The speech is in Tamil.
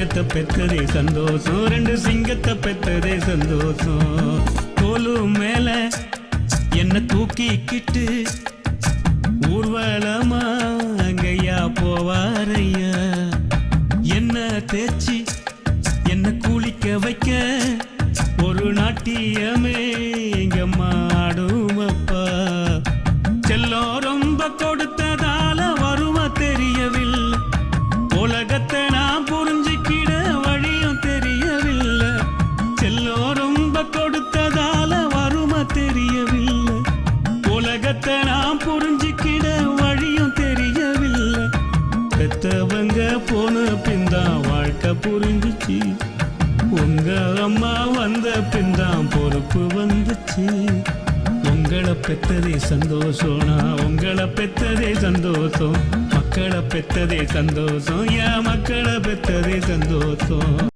சிங்கத்தை பெத்ததே சந்தோஷம், ரெண்டு சிங்கத்தை பெத்ததே சந்தோஷம். தோலு மேல என்ன தூக்கிக்கிட்டு ஊர்வலமா அங்கையா போவாரையா, என்ன தேச்சி என்ன குளிக்க வைக்க ஒரு நாட்டியமே இங்க மாடுமப்பா. செல்லம் ரொம்ப கொடுத்ததால வருமா தெரியவில்லை, உலகத்தை நான் புரிஞ்சுக்கிட வழியும் தெரியவில்லை. செல்லம் ரொம்ப கொடுத்ததால வருமா தெரியவில்லை, உலகத்தை நான் புரிஞ்சுக்கிட வழியும் தெரியவில்லை. பெத்தவங்க போன பின்தான் வாழ்க்கை புரிஞ்சிச்சு, உங்க அம்மா வந்த பின்தான் பொறுப்பு வந்துச்சு. உங்களை பெத்ததே சந்தோஷம், நான் உங்களை பெத்ததே சந்தோஷம். மக்களை பெத்ததே சந்தோஷம், என் மக்களை பெத்ததே சந்தோஷம்.